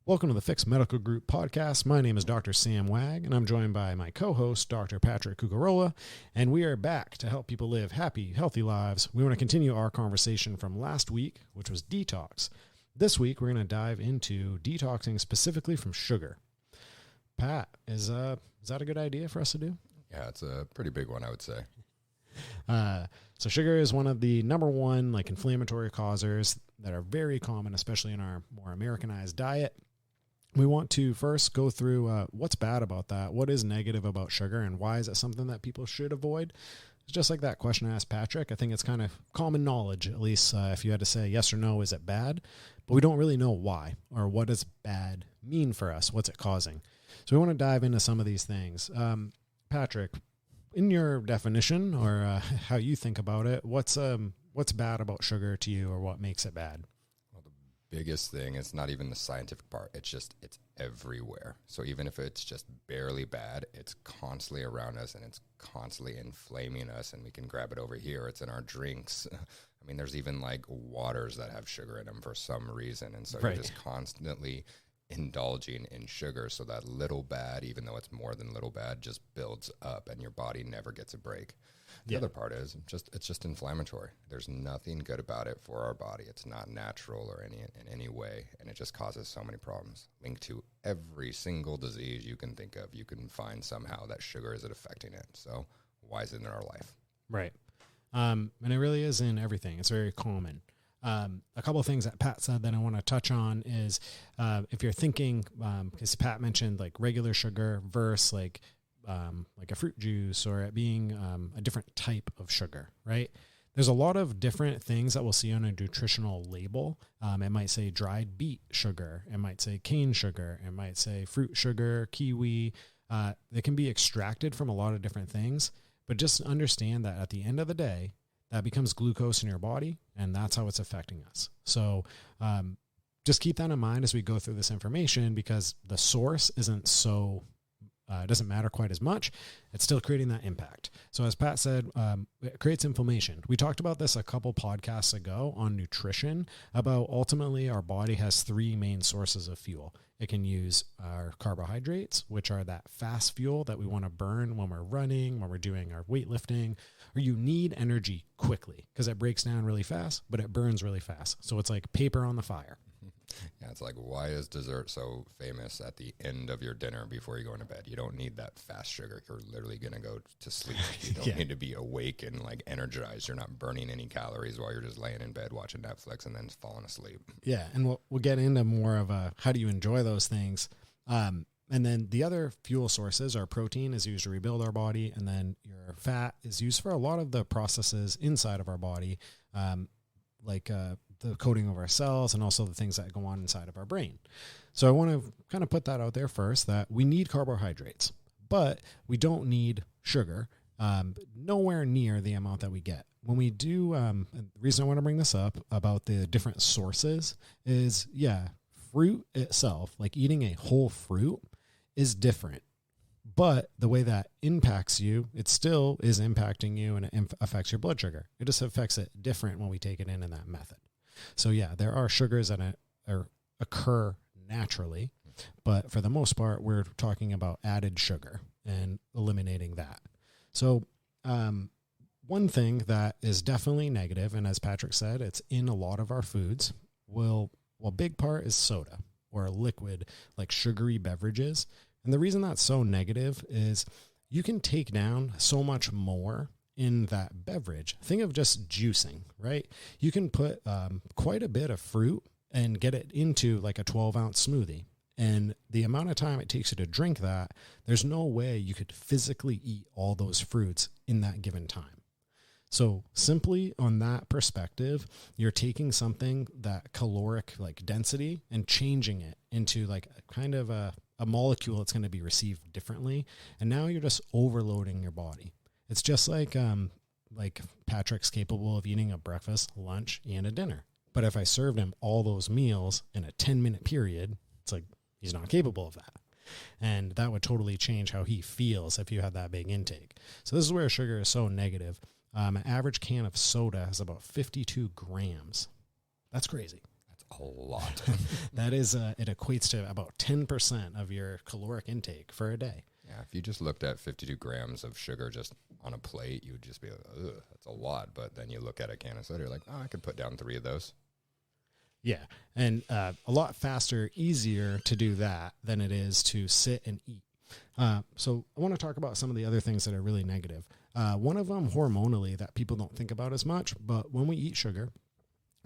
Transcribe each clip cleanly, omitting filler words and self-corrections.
Welcome to the Fixed Medical Group podcast. My name is Dr. Sam Wagg, and I'm joined by my co-host, Dr. Patrick Cucarola, and we are back to help people live happy, healthy lives. We want to continue our conversation from last week, which was detox. This week, we're going to dive into detoxing specifically from sugar. Pat, is that a good idea for us to do? Yeah, it's a pretty big one, I would say. So sugar is one of the number one inflammatory causers that are very common, especially in our more Americanized diet. We want to first go through what's bad about that, what is negative about sugar, and why is it something that people should avoid. It's just like that question I asked Patrick. I think it's kind of common knowledge, at least if you had to say yes or no, is it bad? But we don't really know why or what does bad mean for us? What's it causing? So we want to dive into some of these things. Patrick, in your definition or how you think about it, what's bad about sugar to you, or what makes it bad? Biggest thing is not even the scientific part. It's everywhere. So even if it's just barely bad, it's constantly around us and it's constantly inflaming us, and we can grab it over here. It's in our drinks. I mean, there's even like waters that have sugar in them for some reason. And so You're just constantly indulging in sugar. So that little bad, even though it's more than little bad, just builds up and your body never gets a break. The other part is it's just inflammatory. There's nothing good about it for our body. It's not natural or in any way, and it just causes so many problems. Linked to every single disease you can think of, you can find somehow that sugar is affecting it. So why is it in our life? Right. And it really is in everything. It's very common. A couple of things that Pat said that I want to touch on is if you're thinking, because Pat mentioned like regular sugar versus like a fruit juice, or it being a different type of sugar, right? There's a lot of different things that we'll see on a nutritional label. It might say dried beet sugar. It might say cane sugar. It might say fruit sugar, kiwi. They can be extracted from a lot of different things, but just understand that at the end of the day, that becomes glucose in your body, and that's how it's affecting us. So just keep that in mind as we go through this information, because the source isn't so... it doesn't matter quite as much. It's still creating that impact. So as Pat said, it creates inflammation. We talked about this a couple podcasts ago on nutrition, about ultimately our body has three main sources of fuel. It can use our carbohydrates, which are that fast fuel that we want to burn when we're running, when we're doing our weightlifting, or you need energy quickly because it breaks down really fast, but it burns really fast. So it's like paper on the fire. Yeah, it's like, why is dessert so famous at the end of your dinner before you go into bed? You don't need that fast sugar. You're literally going to go to sleep. You don't need to be awake and like energized. You're not burning any calories while you're just laying in bed watching Netflix and then falling asleep. Yeah, and we'll get into more of how do you enjoy those things. And then the other fuel sources are protein is used to rebuild our body, and then your fat is used for a lot of the processes inside of our body, the coating of our cells, and also the things that go on inside of our brain. So I want to kind of put that out there first, that we need carbohydrates, but we don't need sugar, nowhere near the amount that we get. When we do, the reason I want to bring this up about the different sources is, fruit itself, like eating a whole fruit, is different. But the way that impacts you, it still is impacting you, and it affects your blood sugar. It just affects it different when we take it in that method. So there are sugars that occur naturally, but for the most part, we're talking about added sugar and eliminating that. So one thing that is definitely negative, and as Patrick said, it's in a lot of our foods, big part is soda or a liquid like sugary beverages. And the reason that's so negative is you can take down so much more in that beverage. Think of just juicing, right? You can put quite a bit of fruit and get it into like a 12-ounce smoothie. And the amount of time it takes you to drink that, there's no way you could physically eat all those fruits in that given time. So simply on that perspective, you're taking something that caloric like density and changing it into like kind of a molecule that's going to be received differently. And now you're just overloading your body. It's just like Patrick's capable of eating a breakfast, lunch, and a dinner. But if I served him all those meals in a 10-minute period, it's like he's not capable of that. And that would totally change how he feels if you had that big intake. So this is where sugar is so negative. An average can of soda has about 52 grams. That's crazy. That's a lot. That is, it equates to about 10% of your caloric intake for a day. Yeah, if you just looked at 52 grams of sugar just on a plate, you would just be like, ugh, that's a lot. But then you look at a can of soda, you're like, oh, I could put down 3 of those. Yeah, and a lot faster, easier to do that than it is to sit and eat. So I want to talk about some of the other things that are really negative. One of them hormonally that people don't think about as much, but when we eat sugar,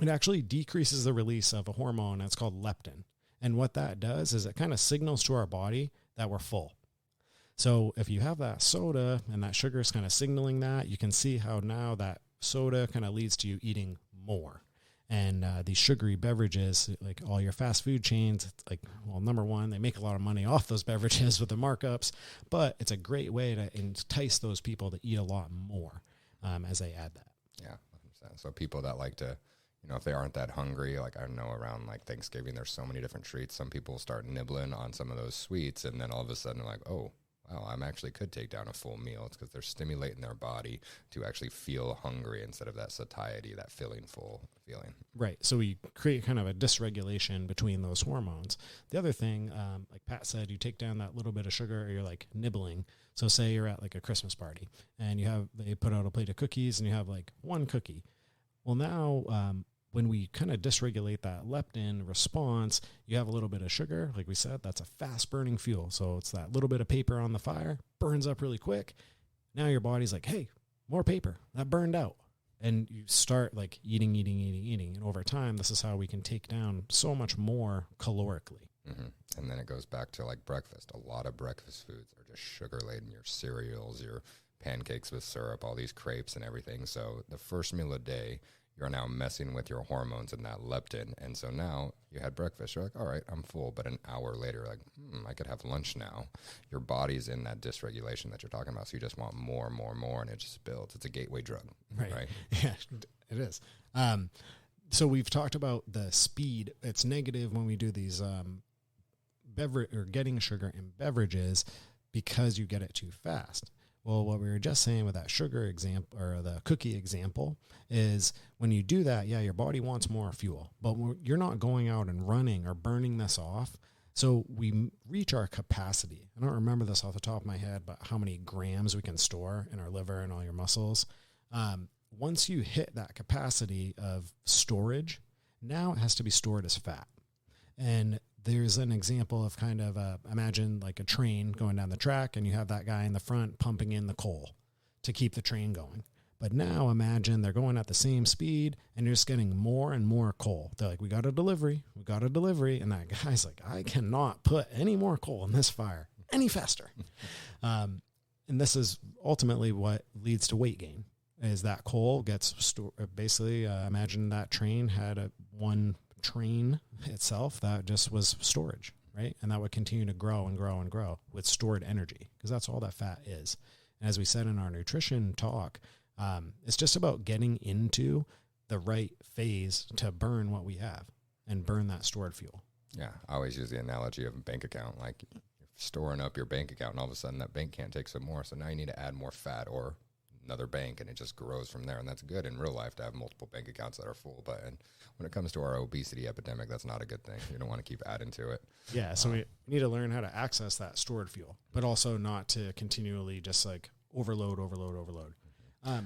it actually decreases the release of a hormone that's called leptin. And what that does is it kind of signals to our body that we're full. So if you have that soda and that sugar is kind of signaling that, you can see how now that soda kind of leads to you eating more. And these sugary beverages, like all your fast food chains, it's like, well, number one, they make a lot of money off those beverages with the markups, but it's a great way to entice those people to eat a lot more as they add that. Yeah, 100%. So people that like to, if they aren't that hungry, like I know around like Thanksgiving, there's so many different treats. Some people start nibbling on some of those sweets, and then all of a sudden they're like, oh, wow, I actually could take down a full meal. It's because they're stimulating their body to actually feel hungry instead of that satiety, that feeling full feeling. Right. So we create kind of a dysregulation between those hormones. The other thing, like Pat said, you take down that little bit of sugar, or you're like nibbling. So say you're at like a Christmas party and they put out a plate of cookies and you have like one cookie. Well, now, when we kind of dysregulate that leptin response, you have a little bit of sugar. Like we said, that's a fast burning fuel. So it's that little bit of paper on the fire, burns up really quick. Now your body's like, hey, more paper, that burned out. And you start like eating. And over time, this is how we can take down so much more calorically. Mm-hmm. And then it goes back to like breakfast. A lot of breakfast foods are just sugar laden, your cereals, your pancakes with syrup, all these crepes and everything. So the first meal of the day, you're now messing with your hormones and that leptin. And so now you had breakfast. You're like, all right, I'm full. But an hour later, you're like, I could have lunch now. Your body's in that dysregulation that you're talking about. So you just want more, and it just builds. It's a gateway drug. Right? Yeah, it is. So we've talked about the speed. It's negative when we do these getting sugar in beverages because you get it too fast. Well, what we were just saying with that sugar example or the cookie example is when you do that, yeah, your body wants more fuel, but you're not going out and running or burning this off. So we reach our capacity. I don't remember this off the top of my head, but how many grams we can store in our liver and all your muscles. Once you hit that capacity of storage, now it has to be stored as fat. And there's an example of kind of imagine like a train going down the track and you have that guy in the front pumping in the coal to keep the train going. But now imagine they're going at the same speed and you're just getting more and more coal. They're like, we got a delivery. And that guy's like, I cannot put any more coal in this fire any faster. And this is ultimately what leads to weight gain is that coal gets stored. Basically, imagine that train had one train itself that just was storage, right? And that would continue to grow with stored energy because that's all that fat is. And as we said in our nutrition talk, it's just about getting into the right phase to burn what we have and burn that stored fuel. Yeah, I always use the analogy of a bank account. Like you're storing up your bank account and all of a sudden that bank can't take some more. So now you need to add more fat or another bank and it just grows from there. And that's good in real life to have multiple bank accounts that are full. But when it comes to our obesity epidemic, that's not a good thing. You don't want to keep adding to it. Yeah. So we need to learn how to access that stored fuel, but also not to continually just like overload. I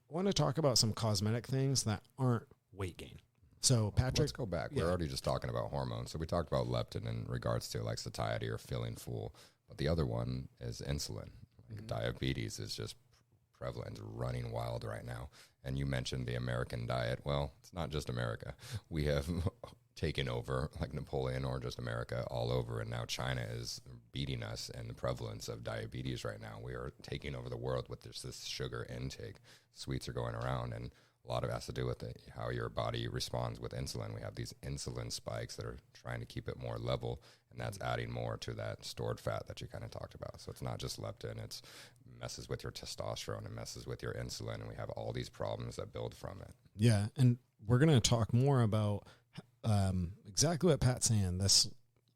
want to talk about some cosmetic things that aren't weight gain. So Patrick, let's go back. We're already just talking about hormones. So we talked about leptin in regards to like satiety or feeling full, but the other one is insulin. Like diabetes is just prevalent, running wild right now. And you mentioned the American diet. Well, it's not just America. We have taken over like Napoleon or just America all over. And now China is beating us in the prevalence of diabetes right now. We are taking over the world with this sugar intake. Sweets are going around and a lot of it has to do with how your body responds with insulin. We have these insulin spikes that are trying to keep it more level, and that's adding more to that stored fat that you kind of talked about. So it's not just leptin, it's messes with your testosterone and messes with your insulin, and we have all these problems that build from it. Yeah, and we're going to talk more about exactly what Pat's saying,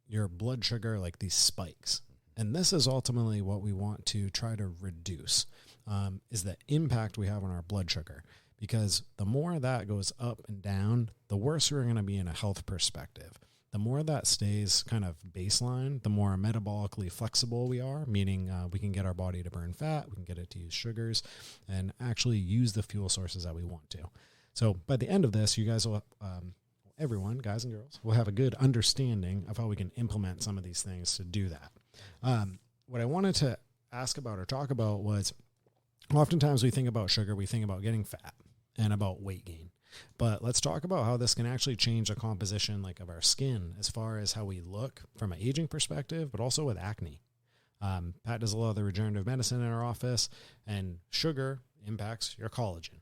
your blood sugar, like these spikes. And this is ultimately what we want to try to reduce, is the impact we have on our blood sugar. because the more that goes up and down, the worse we're going to be in a health perspective. The more that stays kind of baseline, the more metabolically flexible we are, meaning we can get our body to burn fat, we can get it to use sugars, and actually use the fuel sources that we want to. So by the end of this, you guys will, everyone, guys and girls, will have a good understanding of how we can implement some of these things to do that. What I wanted to ask about or talk about was, oftentimes we think about sugar, we think about getting fat and about weight gain. But let's talk about how this can actually change the composition like of our skin as far as how we look from an aging perspective, but also with acne. Pat does a lot of the regenerative medicine in our office, and sugar impacts your collagen.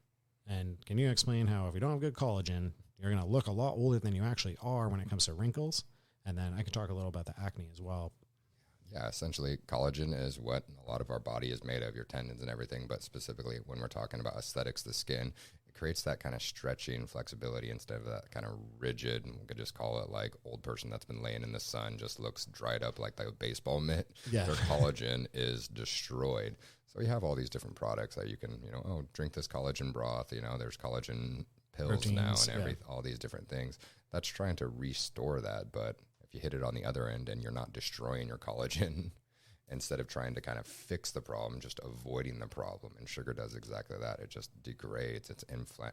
And can you explain how if you don't have good collagen, you're going to look a lot older than you actually are when it comes to wrinkles? And then I can talk a little about the acne as well. Yeah, essentially collagen is what a lot of our body is made of, your tendons and everything, but specifically when we're talking about aesthetics, the skin, it creates that kind of stretchy and flexibility instead of that kind of rigid, and we could just call it like old person that's been laying in the sun, just looks dried up like the baseball mitt. Yeah. Their collagen is destroyed. So you have all these different products that you can, drink this collagen broth, there's collagen pills proteins, now and all these different things. That's trying to restore that, but if you hit it on the other end and you're not destroying your collagen, instead of trying to kind of fix the problem, just avoiding the problem. And sugar does exactly that. It just degrades. It's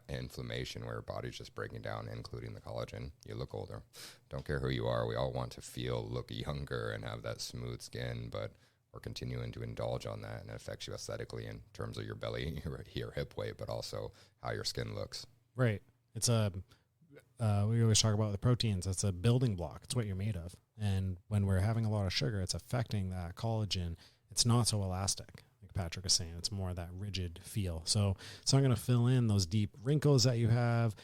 inflammation where your body's just breaking down, including the collagen. You look older. Don't care who you are. We all want to look younger and have that smooth skin, but we're continuing to indulge on that, and it affects you aesthetically in terms of your belly, your hip weight, but also how your skin looks. Right. It's we always talk about the proteins. It's a building block. It's what you're made of. And when we're having a lot of sugar, it's affecting that collagen. It's not so elastic, like Patrick was saying. It's more of that rigid feel. So it's not going to fill in those deep wrinkles that you have.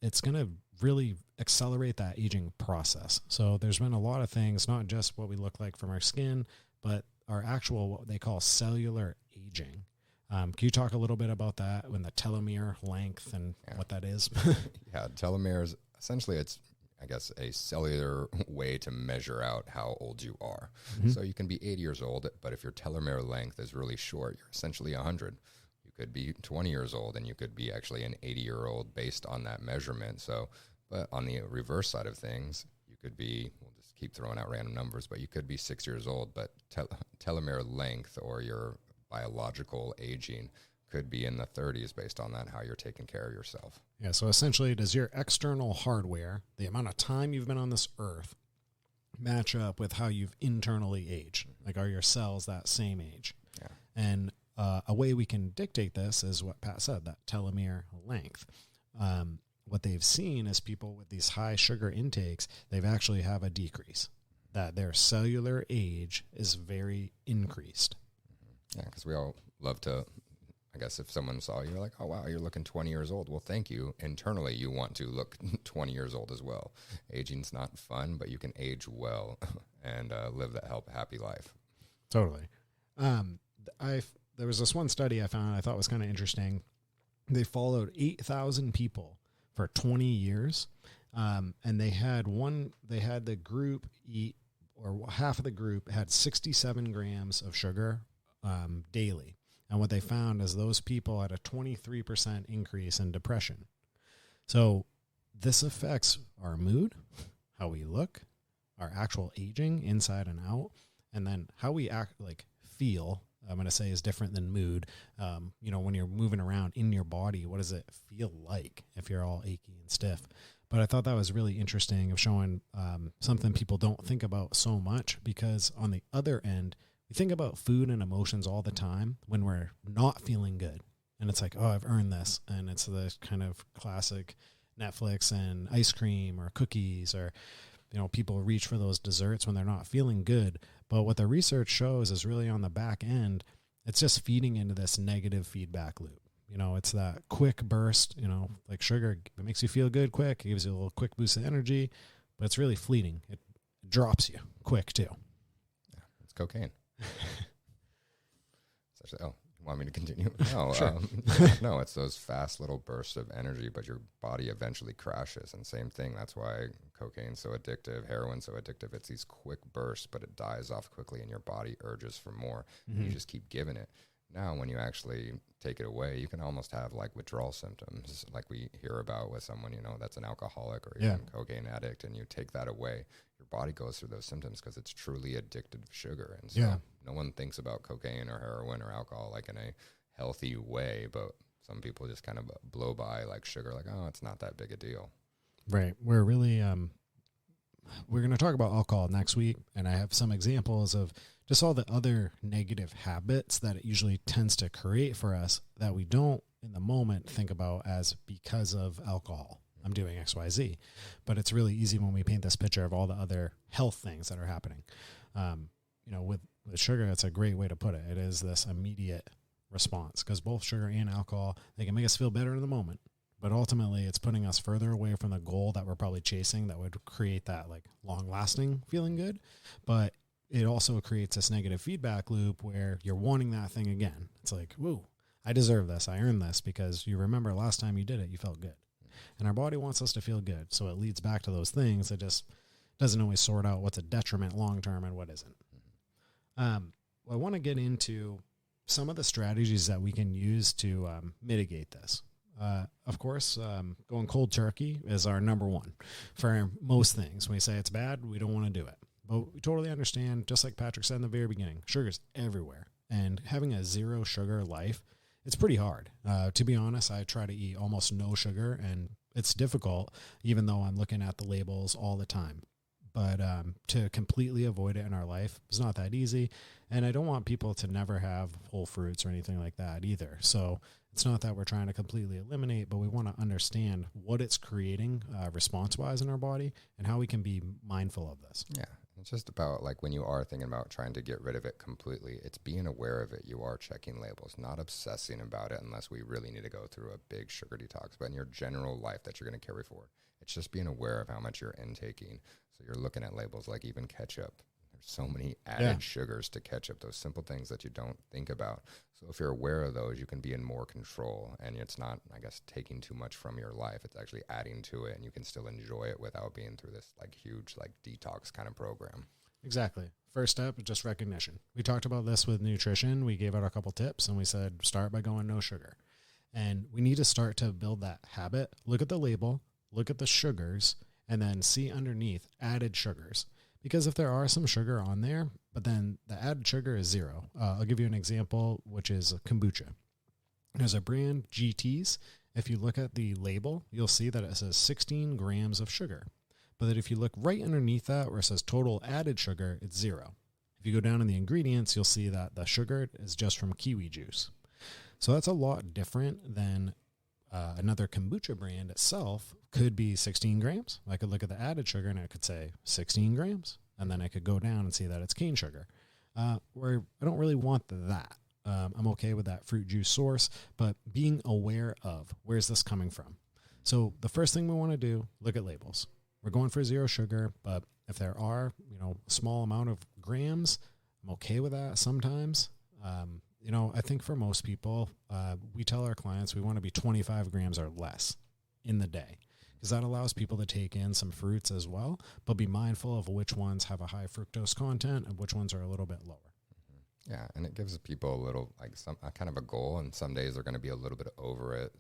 It's going to really accelerate that aging process. So there's been a lot of things, not just what we look like from our skin, but our actual, what they call cellular aging. Can you talk a little bit about that when the telomere length and what that is? Yeah, telomeres, essentially it's, I guess, a cellular way to measure out how old you are. Mm-hmm. So you can be 80 years old, but if your telomere length is really short, you're essentially 100. You could be 20 years old and you could be actually an 80-year-old based on that measurement. So, but on the reverse side of things, you could be, we'll just keep throwing out random numbers, but you could be 6 years old, but telomere length or your biological aging could be in the 30s based on that, how you're taking care of yourself. Yeah, so essentially, does your external hardware, the amount of time you've been on this earth, match up with how you've internally aged? Like, are your cells that same age? Yeah. And a way we can dictate this is what Pat said, that telomere length. What they've seen is people with these high sugar intakes, they've actually have a decrease, that their cellular age is very increased. Yeah, because we all love to, I guess if someone saw you, you're like, oh, wow, you're looking 20 years old. Well, thank you. Internally, you want to look 20 years old as well. Aging's not fun, but you can age well and live that happy life. Totally. There was this one study I found I thought was kind of interesting. They followed 8,000 people for 20 years, and they had the group eat, or half of the group had 67 grams of sugar daily. And what they found is those people had a 23% increase in depression. So this affects our mood, how we look, our actual aging inside and out, and then how we feel. I'm going to say is different than mood. When you're moving around in your body, what does it feel like if you're all achy and stiff? But I thought that was really interesting of showing something people don't think about so much, because on the other end, we think about food and emotions all the time when we're not feeling good. And it's like, oh, I've earned this. And it's the kind of classic Netflix and ice cream or cookies, or, people reach for those desserts when they're not feeling good. But what the research shows is really on the back end, it's just feeding into this negative feedback loop. It's that quick burst, like sugar, it makes you feel good quick. It gives you a little quick boost of energy, but it's really fleeting. It drops you quick too. Yeah, it's cocaine. You want me to continue? No, sure. No, it's those fast little bursts of energy, but your body eventually crashes. And same thing, that's why cocaine's so addictive, heroin's so addictive. It's these quick bursts, but it dies off quickly, and your body urges for more. Mm-hmm. And you just keep giving it. Now, when you actually take it away, you can almost have like withdrawal symptoms, like we hear about with someone, that's an alcoholic or even cocaine addict, and you take that away, your body goes through those symptoms because it's truly addicted to sugar. And so no one thinks about cocaine or heroin or alcohol like in a healthy way, but some people just kind of blow by like sugar, like, oh, it's not that big a deal. Right. We're really, we're going to talk about alcohol next week, and I have some examples of just all the other negative habits that it usually tends to create for us that we don't in the moment think about as because of alcohol. I'm doing X, Y, Z, but it's really easy when we paint this picture of all the other health things that are happening. With sugar, that's a great way to put it. It is this immediate response because both sugar and alcohol, they can make us feel better in the moment, but ultimately it's putting us further away from the goal that we're probably chasing that would create that like long lasting feeling good. But it also creates this negative feedback loop where you're wanting that thing again. It's like, woo, I deserve this. I earned this because you remember last time you did it, you felt good. And our body wants us to feel good. So it leads back to those things. It just doesn't always sort out what's a detriment long-term and what isn't. I want to get into some of the strategies that we can use to mitigate this. Of course, going cold turkey is our number one for most things. When we say it's bad, we don't want to do it. But we totally understand, just like Patrick said in the very beginning, sugar's everywhere. And having a zero sugar life, it's pretty hard. To be honest, I try to eat almost no sugar, and it's difficult, even though I'm looking at the labels all the time. But to completely avoid it in our life is not that easy. And I don't want people to never have whole fruits or anything like that either. So it's not that we're trying to completely eliminate, but we want to understand what it's creating response-wise in our body and how we can be mindful of this. Yeah. It's just about like when you are thinking about trying to get rid of it completely, it's being aware of it. You are checking labels, not obsessing about it unless we really need to go through a big sugar detox. But in your general life that you're going to carry forward, it's just being aware of how much you're intaking. So you're looking at labels like even ketchup. There's so many added sugars to ketchup, those simple things that you don't think about. So if you're aware of those, you can be in more control, and it's not, I guess, taking too much from your life. It's actually adding to it, and you can still enjoy it without being through this like huge like detox kind of program. Exactly. First step, just recognition. We talked about this with nutrition. We gave out a couple tips, and we said start by going no sugar. And we need to start to build that habit. Look at the label, look at the sugars, and then see underneath added sugars. Because if there are some sugar on there, but then the added sugar is zero. I'll give you an example, which is kombucha. There's a brand, GT's. If you look at the label, you'll see that it says 16 grams of sugar. But that if you look right underneath that where it says total added sugar, it's zero. If you go down in the ingredients, you'll see that the sugar is just from kiwi juice. So that's a lot different than another kombucha brand itself could be 16 grams. I could look at the added sugar and I could say 16 grams. And then I could go down and see that it's cane sugar. Where I don't really want that. I'm okay with that fruit juice source, but being aware of where's this coming from. So the first thing we want to do, look at labels. We're going for zero sugar, but if there are, a small amount of grams, I'm okay with that sometimes. I think for most people, we tell our clients we want to be 25 grams or less in the day because that allows people to take in some fruits as well, but be mindful of which ones have a high fructose content and which ones are a little bit lower. Yeah, and it gives people a little, like some kind of a goal, and some days they're going to be a little bit over it.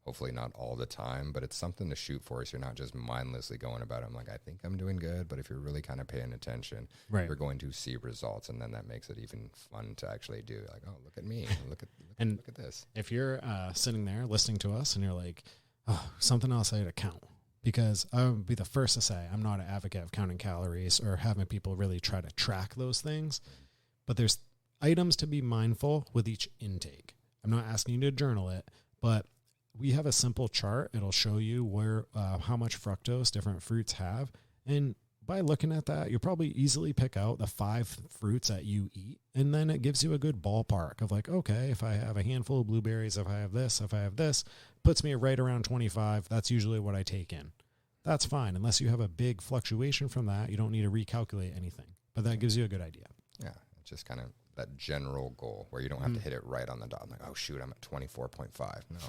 Hopefully not all the time, but it's something to shoot for. So you're not just mindlessly going about it. I'm like, I think I'm doing good, but if you're really kind of paying attention, you're going to see results, and then that makes it even fun to actually do. Like, oh, look at me, look at this. If you're sitting there listening to us and you're like, oh, something else I had to count, because I would be the first to say I'm not an advocate of counting calories or having people really try to track those things, but there's items to be mindful with each intake. I'm not asking you to journal it, but we have a simple chart. It'll show you where, how much fructose different fruits have. And by looking at that, you'll probably easily pick out the 5 fruits that you eat. And then it gives you a good ballpark of like, okay, if I have a handful of blueberries, if I have this, puts me right around 25. That's usually what I take in. That's fine. Unless you have a big fluctuation from that, you don't need to recalculate anything. But that gives you a good idea. Yeah. It's just kind of that general goal where you don't have to hit it right on the dot. I'm like, oh shoot, I'm at 24.5. No.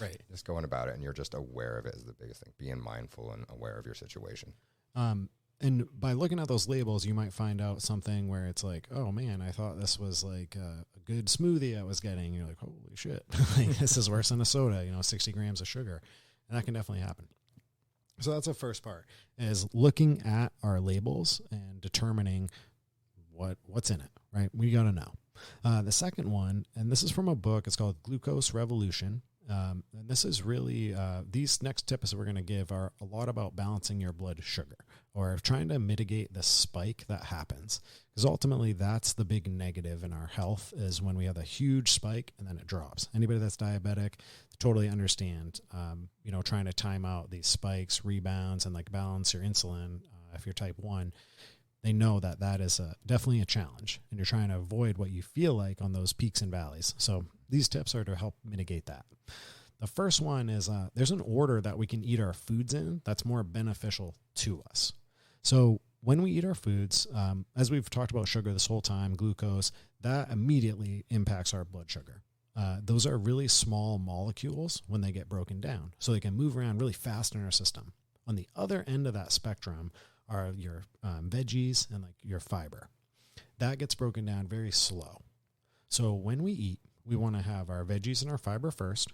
Right. Just going about it, and you're just aware of it is the biggest thing. Being mindful and aware of your situation. And And by looking at those labels, you might find out something where it's like, oh man, I thought this was like a good smoothie I was getting. You're like, holy shit, like, this is worse than a soda, 60 grams of sugar. And that can definitely happen. So that's the first part, is looking at our labels and determining what's in it, right? We got to know. The second one, and this is from a book, it's called Glucose Revolution. And this is really, these next tips that we're going to give are a lot about balancing your blood sugar, or trying to mitigate the spike that happens. Because ultimately that's the big negative in our health, is when we have a huge spike and then it drops. Anybody that's diabetic totally understand, trying to time out these spikes, rebounds, and like balance your insulin. If you're type 1, they know that is definitely a challenge, and you're trying to avoid what you feel like on those peaks and valleys. So these tips are to help mitigate that. The first one is there's an order that we can eat our foods in that's more beneficial to us. So when we eat our foods, as we've talked about sugar this whole time, glucose, that immediately impacts our blood sugar. Those are really small molecules when they get broken down, so they can move around really fast in our system. On the other end of that spectrum are your veggies and like your fiber. That gets broken down very slow. So when we eat, we want to have our veggies and our fiber first,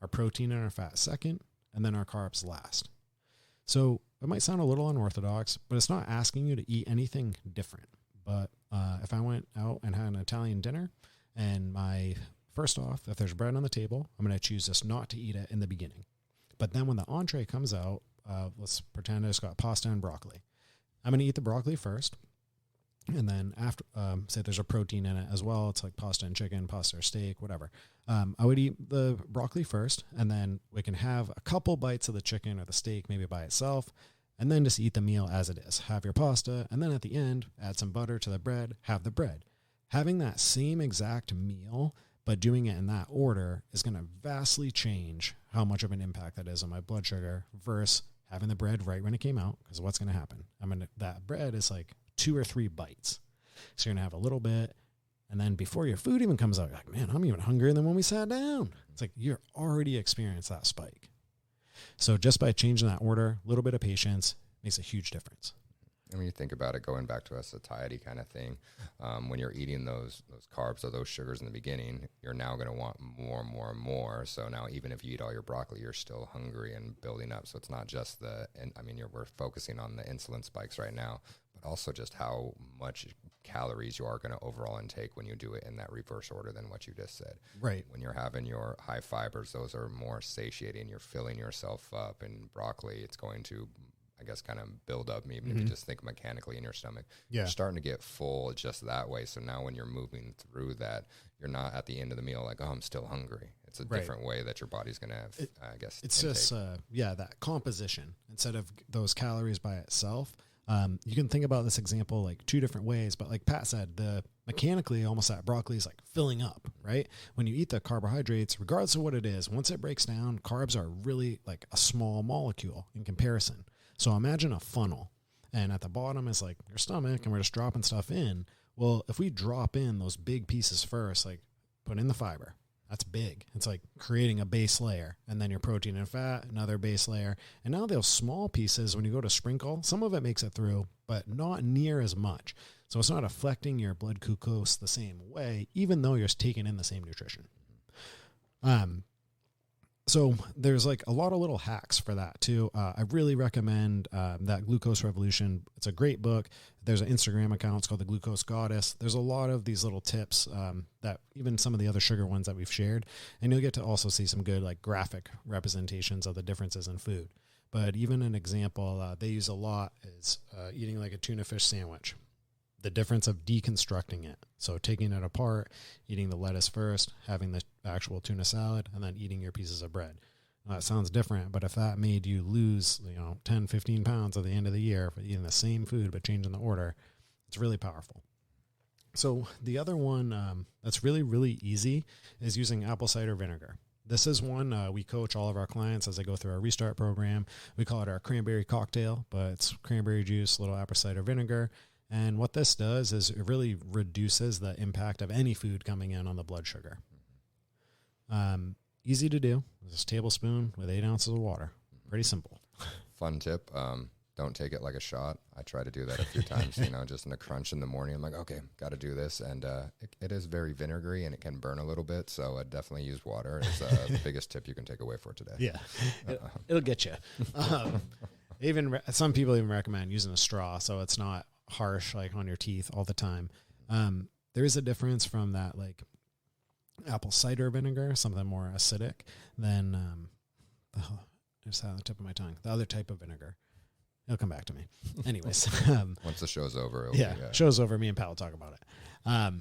our protein and our fat second, and then our carbs last. So it might sound a little unorthodox, but it's not asking you to eat anything different. But if I went out and had an Italian dinner, and first off, if there's bread on the table, I'm going to choose just not to eat it in the beginning. But then when the entree comes out, let's pretend I just got pasta and broccoli. I'm going to eat the broccoli first. And then after, say there's a protein in it as well. It's like pasta and chicken, pasta or steak, whatever. I would eat the broccoli first, and then we can have a couple bites of the chicken or the steak maybe by itself, and then just eat the meal as it is. Have your pasta, and then at the end, add some butter to the bread, have the bread. Having that same exact meal, but doing it in that order, is going to vastly change how much of an impact that is on my blood sugar versus having the bread right when it came out. Because what's going to happen? That bread is like 2 or 3 bites. So you're going to have a little bit, and then before your food even comes out, you're like, man, I'm even hungrier than when we sat down. It's like you're already experienced that spike. So just by changing that order, a little bit of patience makes a huge difference. And when you think about it, going back to a satiety kind of thing, when you're eating those carbs or those sugars in the beginning, you're now going to want more and more and more. So now even if you eat all your broccoli, you're still hungry and building up. So it's not just we're focusing on the insulin spikes right now, but also just how much calories you are going to overall intake when you do it in that reverse order than what you just said. Right. When you're having your high fibers, those are more satiating. You're filling yourself up, and broccoli, it's going to, I guess, kind of build up, even if you just think mechanically in your stomach. Yeah. You're starting to get full just that way. So now when you're moving through that, you're not at the end of the meal like, oh, I'm still hungry. It's a different way that your body's going to have, It's intake. Just, that composition. Instead of those calories by itself, you can think about this example like 2 different ways. But like Pat said, mechanically, almost that broccoli is like filling up, right? When you eat the carbohydrates, regardless of what it is, once it breaks down, carbs are really like a small molecule in comparison. So imagine a funnel, and at the bottom is like your stomach, and we're just dropping stuff in. Well, if we drop in those big pieces first, like put in the fiber, that's big. It's like creating a base layer, and then your protein and fat, another base layer. And now those small pieces, when you go to sprinkle, some of it makes it through, but not near as much. So it's not affecting your blood glucose the same way, even though you're taking in the same nutrition. So there's like a lot of little hacks for that too. I really recommend that Glucose Revolution. It's a great book. There's an Instagram account. It's called the Glucose Goddess. There's a lot of these little tips that even some of the other sugar ones that we've shared. And you'll get to also see some good like graphic representations of the differences in food. But even an example they use a lot is eating like a tuna fish sandwich. The difference of deconstructing it. So taking it apart, eating the lettuce first, having the actual tuna salad, and then eating your pieces of bread. Now, that sounds different, but if that made you lose 10, 15 pounds at the end of the year for eating the same food but changing the order, it's really powerful. So the other one that's really, really easy is using apple cider vinegar. This is one we coach all of our clients as they go through our restart program. We call it our cranberry cocktail, but it's cranberry juice, little apple cider vinegar. And what this does is it really reduces the impact of any food coming in on the blood sugar. Easy to do. Just a tablespoon with 8 ounces of water. Pretty simple. Fun tip. don't take it like a shot. I try to do that a few times, just in a crunch in the morning. I'm like, okay, got to do this. And it is very vinegary and it can burn a little bit. So I definitely use water. It's the biggest tip you can take away for today. Yeah, it'll get you. Even some people even recommend using a straw so it's not harsh like on your teeth all the time. There is a difference from that like apple cider vinegar, something more acidic than I just had on the tip of my tongue. The other type of vinegar. It'll come back to me. Anyways. Once the show's over. Show's over. Me and Pat will talk about it.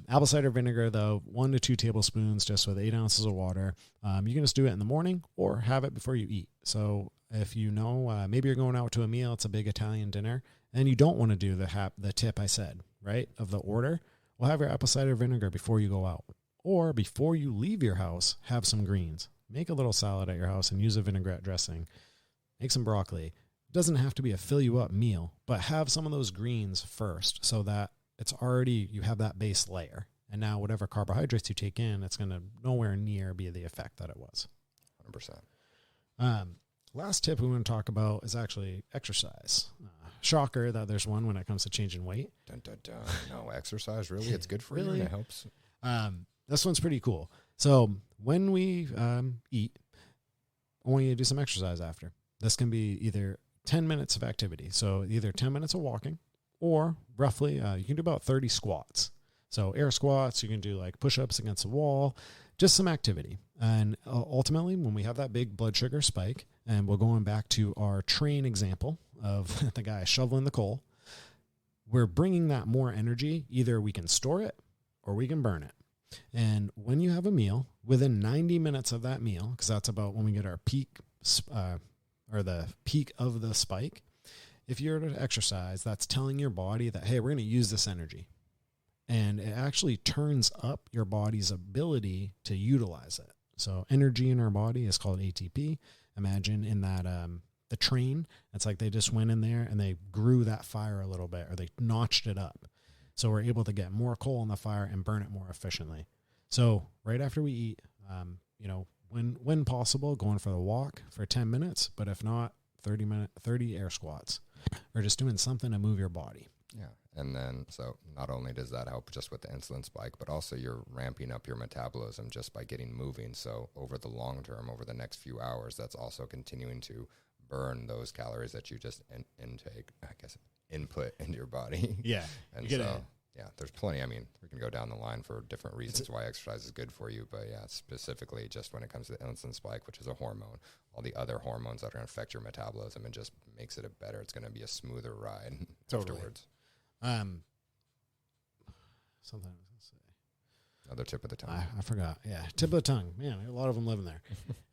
Apple cider vinegar, though, 1 to 2 tablespoons just with 8 ounces of water. You can just do it in the morning or have it before you eat. So if maybe you're going out to a meal, it's a big Italian dinner, and you don't want to do the tip I said, right, of the order, well, have your apple cider vinegar before you go out. Or before you leave your house, have some greens. Make a little salad at your house and use a vinaigrette dressing. Make some broccoli. It doesn't have to be a fill you up meal, but have some of those greens first so that you have that base layer. And now whatever carbohydrates you take in, it's going to nowhere near be the effect that it was. 100%. Last tip we want to talk about is actually exercise. Shocker that there's one when it comes to changing weight. Dun, dun, dun. No, exercise, really? It's good for you and it helps? This one's pretty cool. So when we eat, I want you to do some exercise after. This can be either 10 minutes of activity. So either 10 minutes of walking or roughly you can do about 30 squats. So air squats, you can do like push-ups against the wall, just some activity. And ultimately, when we have that big blood sugar spike, and we're going back to our train example of the guy shoveling the coal, we're bringing that more energy. Either we can store it or we can burn it. And when you have a meal, within 90 minutes of that meal, because that's about when we get our peak or the peak of the spike, if you're to exercise, that's telling your body that, hey, we're going to use this energy. And it actually turns up your body's ability to utilize it. So energy in our body is called ATP. Imagine in that the train, it's like they just went in there and they grew that fire a little bit, or they notched it up. So we're able to get more coal in the fire and burn it more efficiently. So right after we eat, when possible, going for the walk for 10 minutes, but if not, 30 air squats, or just doing something to move your body. Yeah. And then, so not only does that help just with the insulin spike, but also you're ramping up your metabolism just by getting moving. So over the long term, over the next few hours, that's also continuing to burn those calories that you just input into your body. Yeah. And so, there's plenty. I mean, we can go down the line for different reasons why exercise is good for you. But yeah, specifically just when it comes to the insulin spike, which is a hormone, all the other hormones that are going to affect your metabolism, and just makes it it's going to be a smoother ride afterwards. Something I was going to say. Another tip of the tongue. I forgot. Yeah, tip of the tongue. Man, a lot of them living there.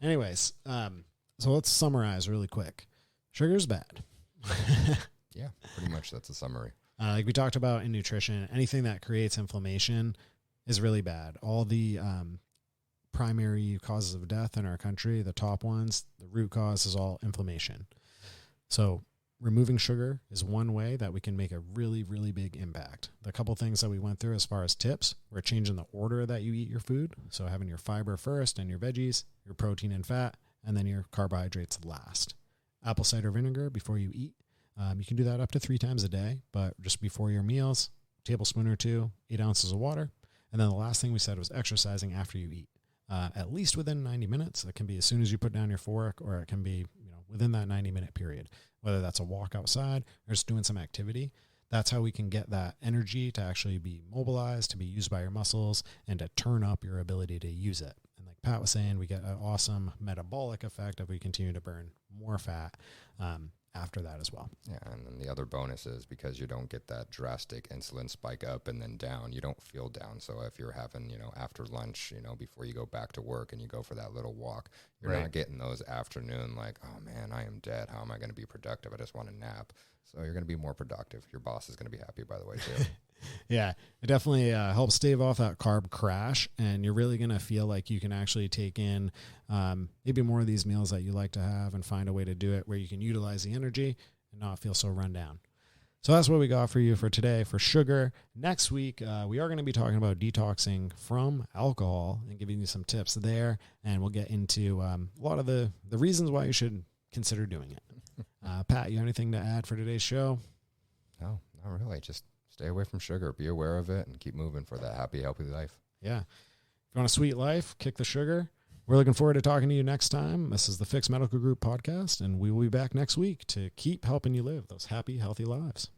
Anyways, so let's summarize really quick. Sugar's bad. Yeah, pretty much that's a summary. Like we talked about in nutrition, anything that creates inflammation is really bad. All the primary causes of death in our country, the top ones, the root cause is all inflammation. So removing sugar is one way that we can make a really, really big impact. The couple things that we went through as far as tips, we're changing the order that you eat your food. So having your fiber first and your veggies, your protein and fat, and then your carbohydrates last. Apple cider vinegar before you eat. You can do that up to 3 times a day, but just before your meals, tablespoon or 2, 8 ounces of water. And then the last thing we said was exercising after you eat, at least within 90 minutes. It can be as soon as you put down your fork, or it can be within that 90-minute period, whether that's a walk outside or just doing some activity. That's how we can get that energy to actually be mobilized, to be used by your muscles, and to turn up your ability to use it. And like Pat was saying, we get an awesome metabolic effect if we continue to burn more fat after that as well. Yeah, and then the other bonus is because you don't get that drastic insulin spike up and then down, you don't feel down. So if you're having, after lunch, before you go back to work and you go for that little walk, you're not getting those afternoon like, oh man, I am dead. How am I going to be productive? I just want to nap. So you're going to be more productive. Your boss is going to be happy, by the way, too. Yeah, it definitely helps stave off that carb crash, and you're really going to feel like you can actually take in maybe more of these meals that you like to have and find a way to do it where you can utilize the energy and not feel so run down. So that's what we got for you for today for sugar. Next week, we are going to be talking about detoxing from alcohol and giving you some tips there, and we'll get into a lot of the reasons why you should consider doing it. Pat, you have anything to add for today's show? No, not really. Just stay away from sugar. Be aware of it and keep moving for that happy, healthy life. Yeah. If you want a sweet life, kick the sugar. We're looking forward to talking to you next time. This is the Fix Medical Group podcast, and we will be back next week to keep helping you live those happy, healthy lives.